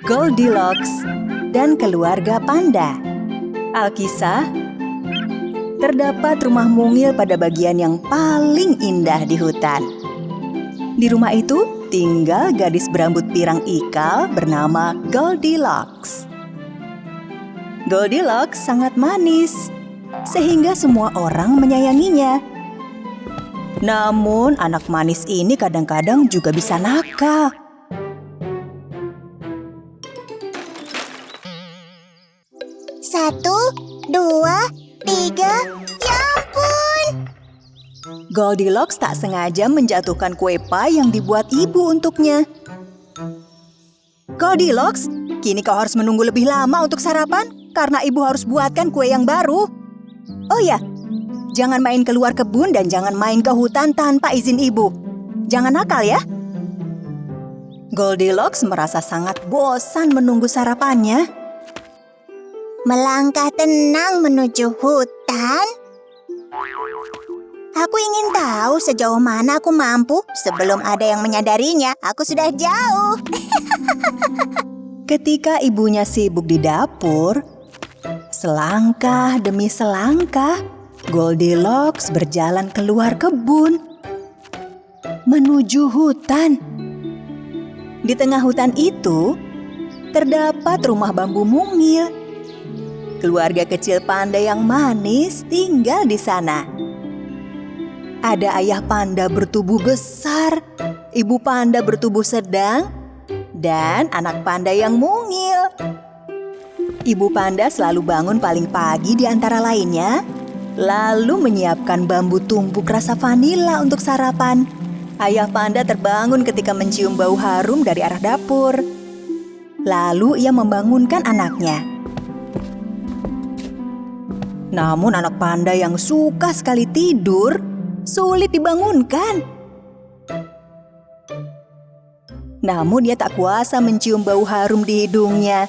Goldilocks dan keluarga panda. Alkisah, terdapat rumah mungil pada bagian yang paling indah di hutan. Di rumah itu tinggal gadis berambut pirang ikal bernama Goldilocks. Goldilocks sangat manis, sehingga semua orang menyayanginya. Namun anak manis ini kadang-kadang juga bisa nakal. Satu, dua, tiga, ya ampun! Goldilocks tak sengaja menjatuhkan kue pie yang dibuat ibu untuknya. Goldilocks, kini kau harus menunggu lebih lama untuk sarapan karena ibu harus buatkan kue yang baru. Oh ya, jangan main keluar kebun dan jangan main ke hutan tanpa izin ibu. Jangan nakal ya. Goldilocks merasa sangat bosan menunggu sarapannya. Melangkah tenang menuju hutan. Aku ingin tahu sejauh mana aku mampu. Sebelum ada yang menyadarinya, aku sudah jauh. Ketika ibunya sibuk di dapur, selangkah demi selangkah, Goldilocks berjalan keluar kebun menuju hutan. Di tengah hutan itu, terdapat rumah bambu mungil. Keluarga kecil panda yang manis tinggal di sana. Ada ayah panda bertubuh besar, ibu panda bertubuh sedang, dan anak panda yang mungil. Ibu panda selalu bangun paling pagi di antara lainnya, lalu menyiapkan bambu tumbuk rasa vanila untuk sarapan. Ayah panda terbangun ketika mencium bau harum dari arah dapur. Lalu ia membangunkan anaknya. Namun anak panda yang suka sekali tidur, sulit dibangunkan. Namun dia tak kuasa mencium bau harum di hidungnya,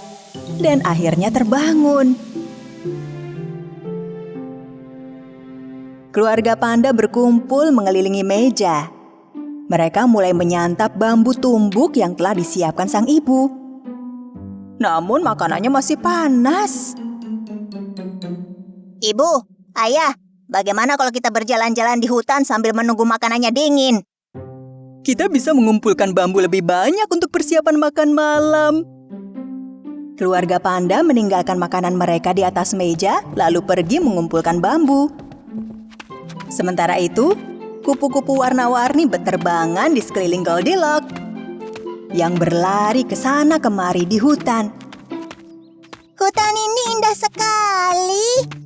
dan akhirnya terbangun. Keluarga panda berkumpul mengelilingi meja. Mereka mulai menyantap bambu tumbuk yang telah disiapkan sang ibu. Namun makanannya masih panas. Ibu, ayah, bagaimana kalau kita berjalan-jalan di hutan sambil menunggu makanannya dingin? Kita bisa mengumpulkan bambu lebih banyak untuk persiapan makan malam. Keluarga panda meninggalkan makanan mereka di atas meja, lalu pergi mengumpulkan bambu. Sementara itu, kupu-kupu warna-warni berterbangan di sekeliling Goldilocks yang berlari ke sana kemari di hutan. Hutan ini indah sekali.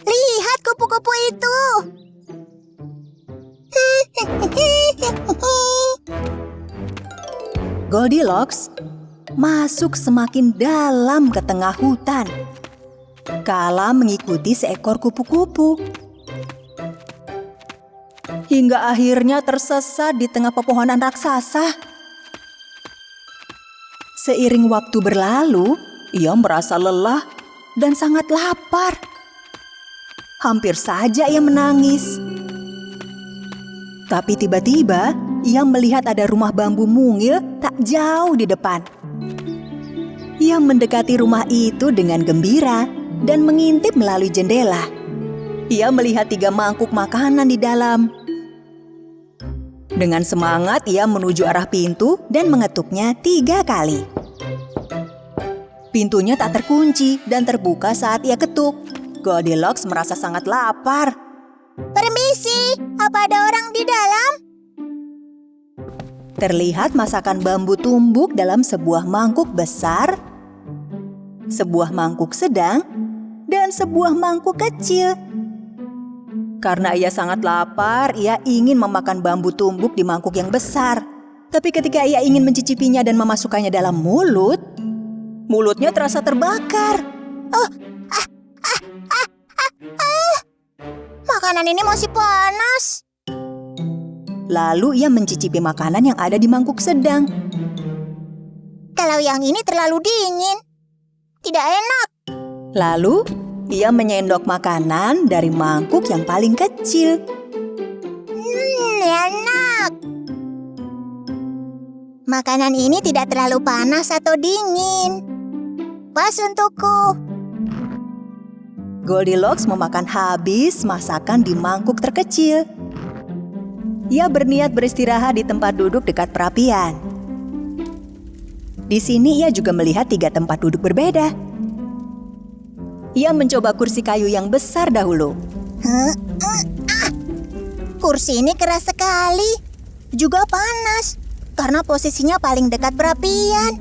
Lihat kupu-kupu itu. Goldilocks masuk semakin dalam ke tengah hutan. Kala mengikuti seekor kupu-kupu. Hingga akhirnya tersesat di tengah pepohonan raksasa. Seiring waktu berlalu, ia merasa lelah dan sangat lapar. Hampir saja ia menangis. Tapi tiba-tiba ia melihat ada rumah bambu mungil tak jauh di depan. Ia mendekati rumah itu dengan gembira dan mengintip melalui jendela. Ia melihat 3 mangkuk makanan di dalam. Dengan semangat ia menuju arah pintu dan mengetuknya 3 kali. Pintunya tak terkunci dan terbuka saat ia ketuk. Goldilocks merasa sangat lapar. Permisi, apa ada orang di dalam? Terlihat masakan bambu tumbuk dalam sebuah mangkuk besar, sebuah mangkuk sedang, dan sebuah mangkuk kecil. Karena ia sangat lapar, ia ingin memakan bambu tumbuk di mangkuk yang besar. Tapi ketika ia ingin mencicipinya dan memasukkannya dalam mulut, mulutnya terasa terbakar. Makanan ini masih panas. Lalu ia mencicipi makanan yang ada di mangkuk sedang. Kalau yang ini terlalu dingin, tidak enak. Lalu ia menyendok makanan dari mangkuk yang paling kecil. Enak. Makanan ini tidak terlalu panas atau dingin. Pas untukku. Goldilocks memakan habis masakan di mangkuk terkecil. Ia berniat beristirahat di tempat duduk dekat perapian. Di sini ia juga melihat 3 tempat duduk berbeda. Ia mencoba kursi kayu yang besar dahulu. Kursi ini keras sekali. Juga panas. Karena posisinya paling dekat perapian.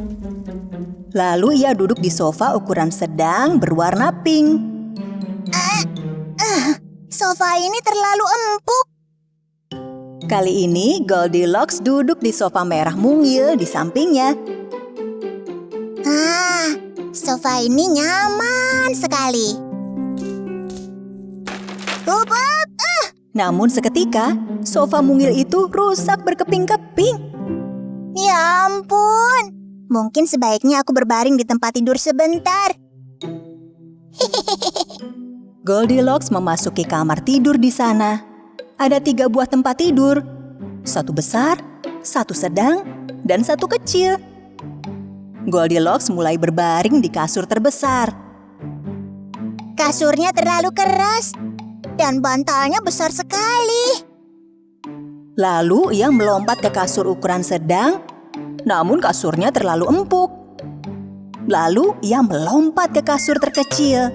Lalu ia duduk di sofa ukuran sedang berwarna pink. Sofa ini terlalu empuk. Kali ini Goldilocks duduk di sofa merah mungil di sampingnya. Sofa ini nyaman sekali. Namun seketika, sofa mungil itu rusak berkeping-keping. Ya ampun. Mungkin sebaiknya aku berbaring di tempat tidur sebentar. Goldilocks memasuki kamar tidur di sana. Ada 3 buah tempat tidur. 1 besar, 1 sedang, dan 1 kecil. Goldilocks mulai berbaring di kasur terbesar. Kasurnya terlalu keras dan bantalnya besar sekali. Lalu ia melompat ke kasur ukuran sedang, namun kasurnya terlalu empuk. Lalu ia melompat ke kasur terkecil.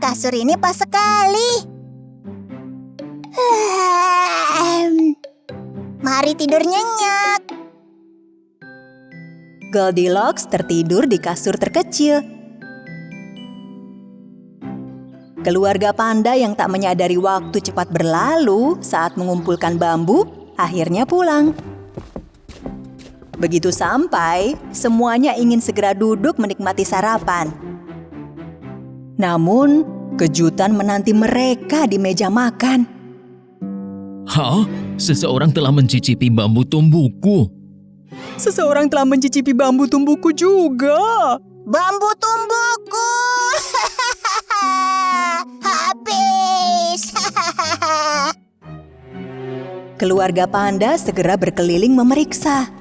Kasur ini pas sekali. Mari tidur nyenyak. Goldilocks tertidur di kasur terkecil. Keluarga panda yang tak menyadari waktu cepat berlalu saat mengumpulkan bambu, akhirnya pulang. Begitu sampai, semuanya ingin segera duduk menikmati sarapan. Namun, kejutan menanti mereka di meja makan. Hah? Seseorang telah mencicipi bambu tumbuhku. Seseorang telah mencicipi bambu tumbuhku juga. Bambu tumbuhku. Habis. Keluarga panda segera berkeliling memeriksa.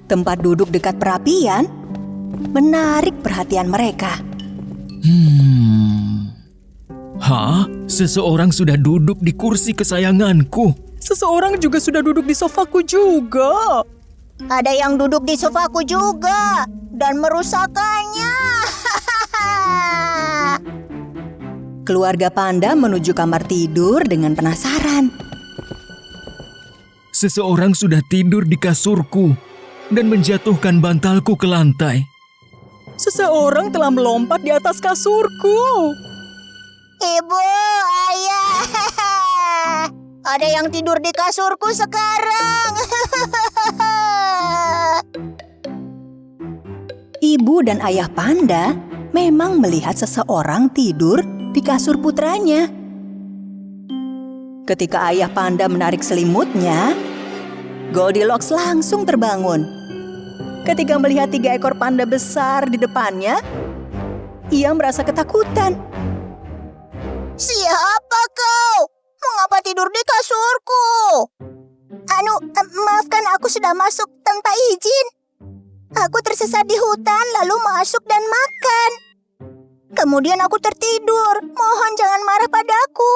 Tempat duduk dekat perapian menarik perhatian mereka. Hah? Seseorang sudah duduk di kursi kesayanganku. Seseorang juga sudah duduk di sofaku juga. Ada yang duduk di sofaku juga dan merusakkannya. Keluarga panda menuju kamar tidur dengan penasaran. Seseorang sudah tidur di kasurku dan menjatuhkan bantalku ke lantai. Seseorang telah melompat di atas kasurku. Ibu, ayah. Ada yang tidur di kasurku sekarang. Ibu dan ayah panda memang melihat seseorang tidur di kasur putranya. Ketika ayah panda menarik selimutnya, Goldilocks langsung terbangun. Ketika melihat 3 ekor panda besar di depannya, ia merasa ketakutan. Siapa kau? Mengapa tidur di kasurku? Maafkan, aku sudah masuk tanpa izin. Aku tersesat di hutan lalu masuk dan makan. Kemudian aku tertidur. Mohon jangan marah padaku.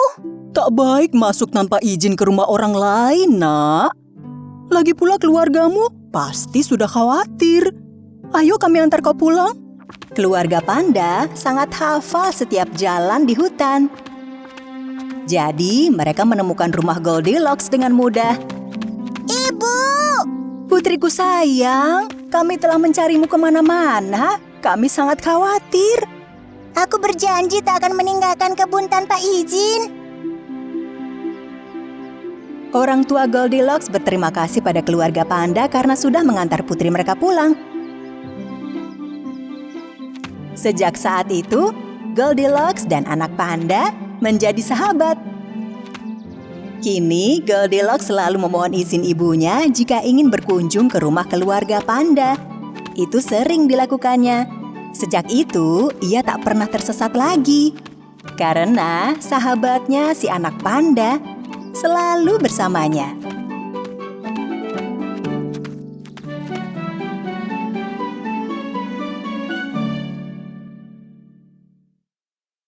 Tak baik masuk tanpa izin ke rumah orang lain, nak. Lagi pula keluargamu pasti sudah khawatir. Ayo kami antar kau pulang. Keluarga panda sangat hafal setiap jalan di hutan. Jadi mereka menemukan rumah Goldilocks dengan mudah. Ibu! Putriku sayang, kami telah mencarimu kemana-mana. Kami sangat khawatir. Aku berjanji tak akan meninggalkan kebun tanpa izin. Orang tua Goldilocks berterima kasih pada keluarga panda karena sudah mengantar putri mereka pulang. Sejak saat itu, Goldilocks dan anak panda menjadi sahabat. Kini, Goldilocks selalu memohon izin ibunya jika ingin berkunjung ke rumah keluarga panda. Itu sering dilakukannya. Sejak itu, ia tak pernah tersesat lagi. Karena sahabatnya si anak panda selalu bersamanya.